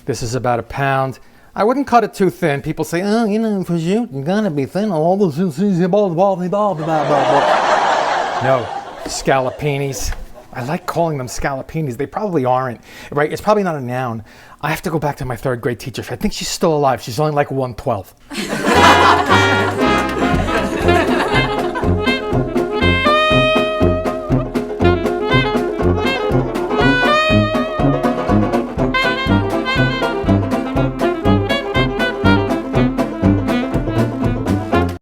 This is about a pound. I wouldn't cut it too thin. People say, oh, you know, prosciutto, you gotta be thin. All those no, scallopinis. I like calling them scallopinis. They probably aren't, right? It's probably not a noun. I have to go back to my third grade teacher. I think she's still alive. She's only like 112.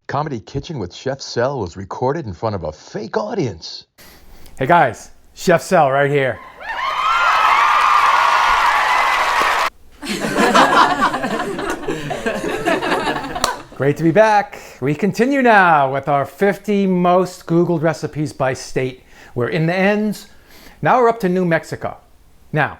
Comedy Kitchen with Chef Sel was recorded in front of a fake audience. Hey guys, Chef Sel right here. Great to be back. We continue now with our 50 most Googled recipes by state. We're in the ends. Now we're up to New Mexico. Now,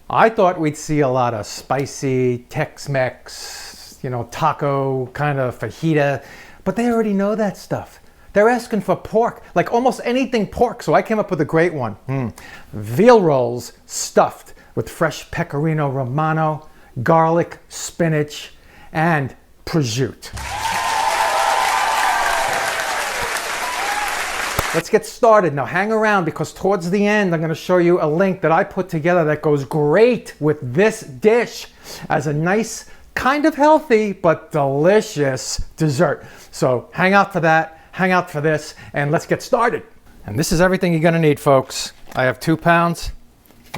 I thought we'd see a lot of spicy Tex-Mex, you know, taco kind of fajita, but they already know that stuff. They're asking for pork, like almost anything pork, so I came up with a great one. Veal rolls stuffed with fresh Pecorino Romano, garlic, spinach, and prosciutto. Let's get started. Now hang around because towards the end I'm going to show you a link that I put together that goes great with this dish as a nice, kind of healthy, but delicious dessert. So hang out for that, hang out for this, and let's get started. And this is everything you're going to need, folks. I have 2 pounds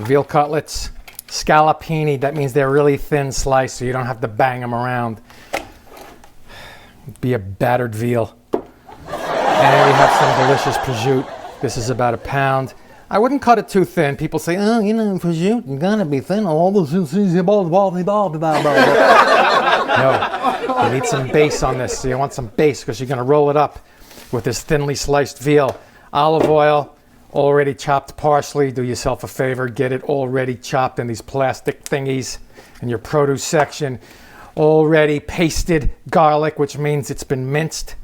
veal cutlets, scallopini. That means they're really thin sliced, so you don't have to bang them around. Be a battered veal. And we have some delicious prosciutto. This is about a pound. I wouldn't cut it too thin. People say, oh, you know, prosciutto, you gotta be thin. All those no, you need some base on this. So you want some base because you're gonna roll it up with this thinly sliced veal. Olive oil, already chopped parsley. Do yourself a favor, get it already chopped in these plastic thingies in your produce section. Already pasted garlic, which means it's been minced.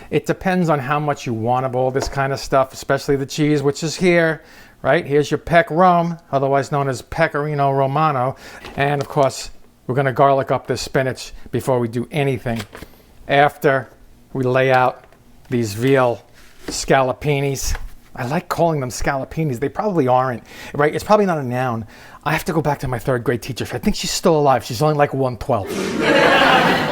It depends on how much you want of all this kind of stuff, especially the cheese, which is here, right? Here's your Pec Rom, otherwise known as Pecorino Romano. And of course, we're gonna garlic up this spinach before we do anything. After we lay out these veal scallopinis. I like calling them scallopinis. They probably aren't, right? It's probably not a noun. I have to go back to my third grade teacher. I think she's still alive. She's only like 112.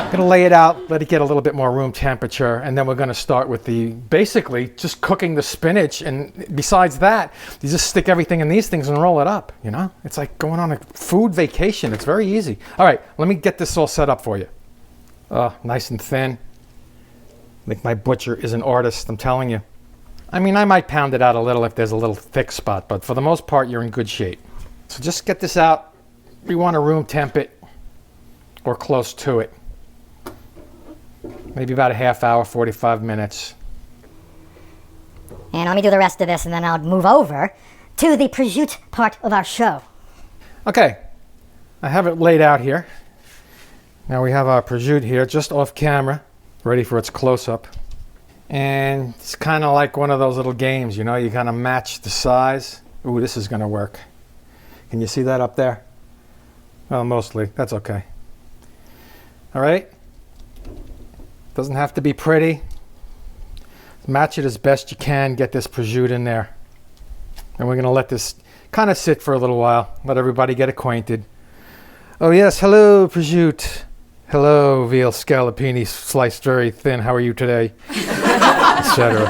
I'm gonna lay it out, let it get a little bit more room temperature, and then we're gonna start with basically just cooking the spinach. And besides that, you just stick everything in these things and roll it up, you know? It's like going on a food vacation. It's very easy. All right, let me get this all set up for you. Nice and thin. I think my butcher is an artist, I'm telling you. I mean, I might pound it out a little if there's a little thick spot, but for the most part, you're in good shape. So just get this out. We want to room temp it or close to it. Maybe about a half hour, 45 minutes. And let me do the rest of this and then I'll move over to the prosciutto part of our show. Okay, I have it laid out here. Now we have our prosciutto here just off camera, ready for its close-up. And it's kind of like one of those little games, you know, you kind of match the size. Ooh, this is going to work. Can you see that up there? Well, mostly. That's okay. All right. Doesn't have to be pretty. Match it as best you can. Get this prosciutto in there. And we're going to let this kind of sit for a little while. Let everybody get acquainted. Oh, yes. Hello, prosciutto. Hello, veal scallopini sliced very thin. How are you today? Etc.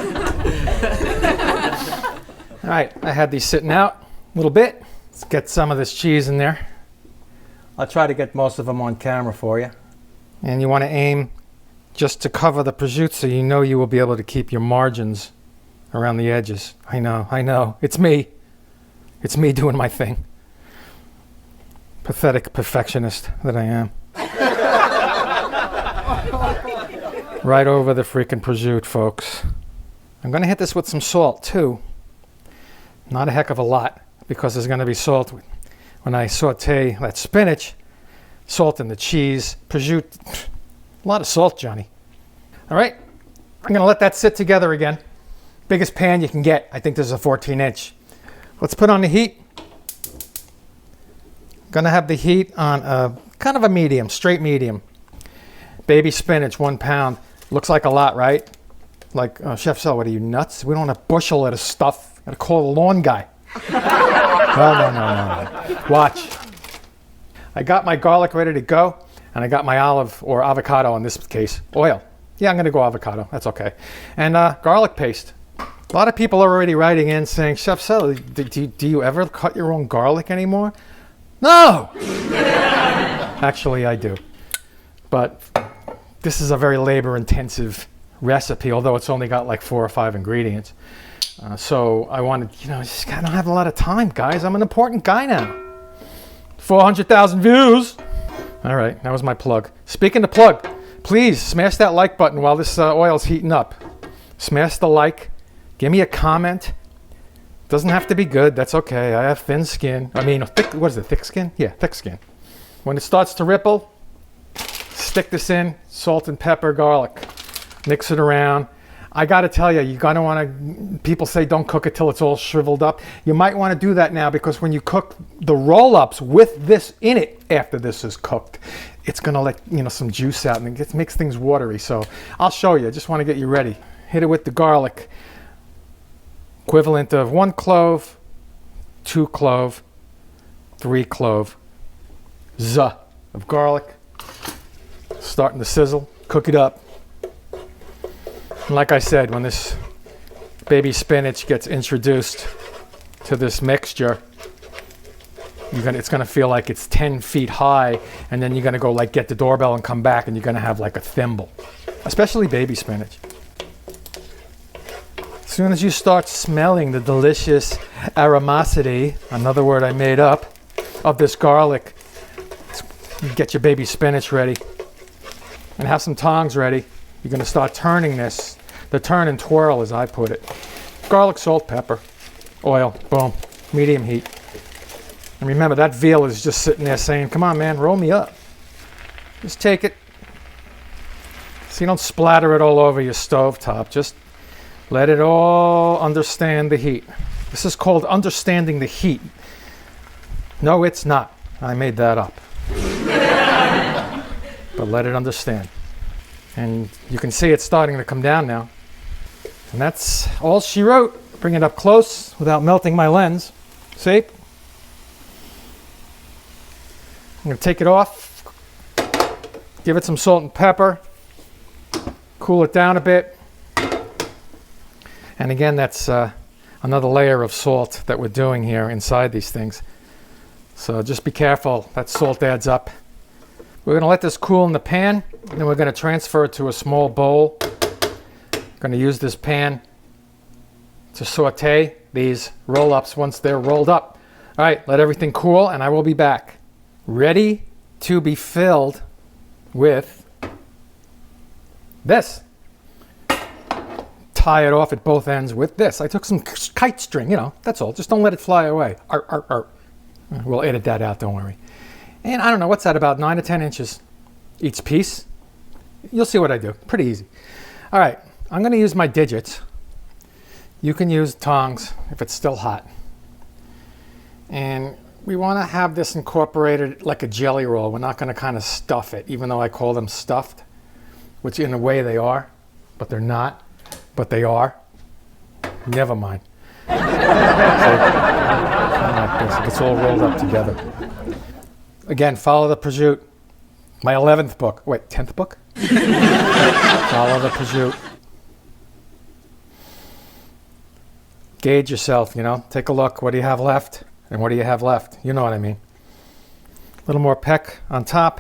All right, I had these sitting out a little bit. Let's get some of this cheese in there. I'll try to get most of them on camera for you. And you want to aim just to cover the prosciutto so you know you will be able to keep your margins around the edges. I know. It's me. It's me doing my thing. Pathetic perfectionist that I am. Right over the freaking prosciutto, folks. I'm going to hit this with some salt, too. Not a heck of a lot, because there's going to be salt when I saute that spinach. Salt in the cheese, prosciutto. A lot of salt, Johnny. All right, I'm going to let that sit together again. Biggest pan you can get. I think this is a 14-inch. Let's put on the heat. Gonna have the heat on a kind of a medium, straight medium. Baby spinach, 1 pound. Looks like a lot, right? Like, Chef Sel, what are you, nuts? We don't want a bushel of this stuff. Gotta call the lawn guy. No. Watch. I got my garlic ready to go, and I got my olive, or avocado in this case, oil. Yeah, I'm gonna go avocado, that's okay. And garlic paste. A lot of people are already writing in saying, Chef Sel, do you ever cut your own garlic anymore? No! Actually, I do. But this is a very labor-intensive recipe, although it's only got like 4 or 5 ingredients. So I wanted, I don't have a lot of time, guys. I'm an important guy now. 400,000 views. All right, that was my plug. Speaking to plug, please smash that like button while this oil's heating up. Smash the like. Give me a comment. Doesn't have to be good. That's okay. I have thin skin. I mean, thick. What is it? Thick skin? Yeah, thick skin. When it starts to ripple, stick this in. Salt and pepper, garlic. Mix it around. I got to tell you, you're going to want to, people say don't cook it till it's all shriveled up. You might want to do that now because when you cook the roll-ups with this in it after this is cooked, it's going to let, some juice out and it makes things watery. So I'll show you. I just want to get you ready. Hit it with the garlic. Equivalent of 1 clove, 2 clove, 3 clove, of garlic. Starting to sizzle. Cook it up. And like I said, when this baby spinach gets introduced to this mixture, it's going to feel like it's 10 feet high, and then you're going to go get the doorbell and come back, and you're going to have like a thimble, especially baby spinach. As soon as you start smelling the delicious aromosity, another word I made up, of this garlic, get your baby spinach ready and have some tongs ready. You're going to start turning this, the turn and twirl as I put it. Garlic, salt, pepper, oil, boom, medium heat. And remember, that veal is just sitting there saying, come on, man, roll me up. Just take it. So you don't splatter it all over your stovetop. Just let it all understand the heat. This is called understanding the heat. No, it's not. I made that up. But let it understand. And you can see it's starting to come down now. And that's all she wrote. Bring it up close without melting my lens. See? I'm going to take it off. Give it some salt and pepper. Cool it down a bit. And again, that's another layer of salt that we're doing here inside these things. So just be careful. That salt adds up. We're going to let this cool in the pan, and then we're going to transfer it to a small bowl. Going to use this pan to saute these roll-ups once they're rolled up. All right, let everything cool, and I will be back. Ready to be filled with this. Tie it off at both ends with this. I took some kite string, that's all. Just don't let it fly away. We'll edit that out, don't worry. And I don't know, what's that, about 9 to 10 inches each piece? You'll see what I do. Pretty easy. All right, I'm going to use my digits. You can use tongs if it's still hot. And we want to have this incorporated like a jelly roll. We're not going to kind of stuff it, even though I call them stuffed, which in a way they are, but they're not, but they are. Never mind. So, like this. It's all rolled up together. Again, follow the prosciutto. My 11th book. Wait, 10th book? Follow the prosciutto. Gauge yourself, Take a look. What do you have left? And what do you have left? You know what I mean. A little more peck on top.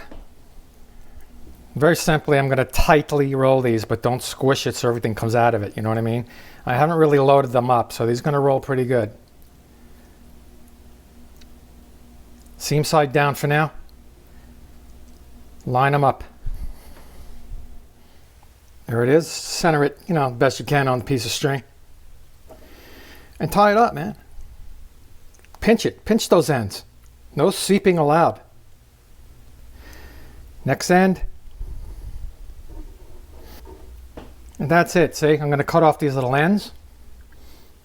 Very simply, I'm going to tightly roll these, but don't squish it so everything comes out of it. You know what I mean? I haven't really loaded them up, so these are going to roll pretty good. Seam side down for now. Line them up. There it is. Center it, best you can on the piece of string. And tie it up, man. Pinch it. Pinch those ends. No seeping allowed. Next end. And that's it. See, I'm going to cut off these little ends.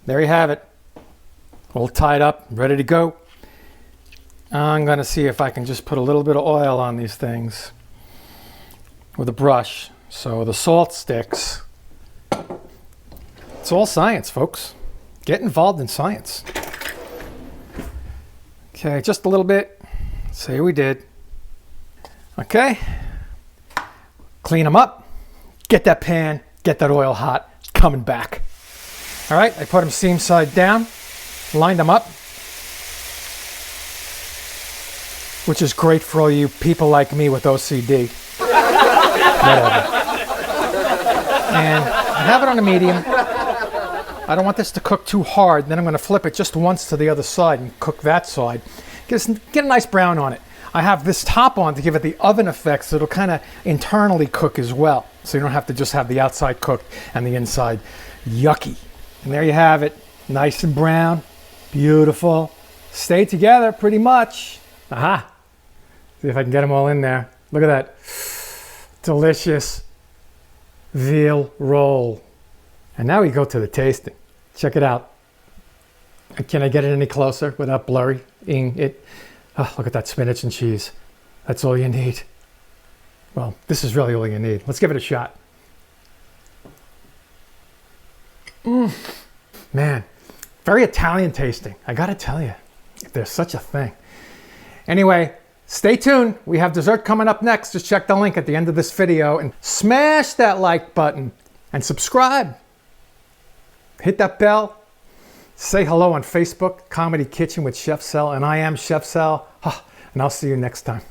There you have it. All tied up, ready to go. I'm gonna see if I can just put a little bit of oil on these things with a brush so the salt sticks. It's all science, folks. Get involved in science. Okay, just a little bit. Say we did. Okay. Clean them up. Get that pan, get that oil hot, coming back. All right, I put them seam side down, lined them up, which is great for all you people like me with OCD. Whatever. And I have it on a medium. I don't want this to cook too hard. Then I'm going to flip it just once to the other side and cook that side. Get a nice brown on it. I have this top on to give it the oven effect, so it'll kind of internally cook as well. So you don't have to just have the outside cooked and the inside yucky. And there you have it. Nice and brown. Beautiful. Stay together pretty much. Aha. See if I can get them all in there. Look at that. Delicious veal roll. And now we go to the tasting. Check it out. Can I get it any closer without blurring it? Oh, look at that spinach and cheese. That's all you need. Well, this is really all you need. Let's give it a shot. Man, very Italian tasting. I gotta tell you, if there's such a thing. Anyway, stay tuned. We have dessert coming up next. Just check the link at the end of this video and smash that like button and subscribe. Hit that bell. Say hello on Facebook, Comedy Kitchen with Chef Sal, and I am Chef Sal. And I'll see you next time.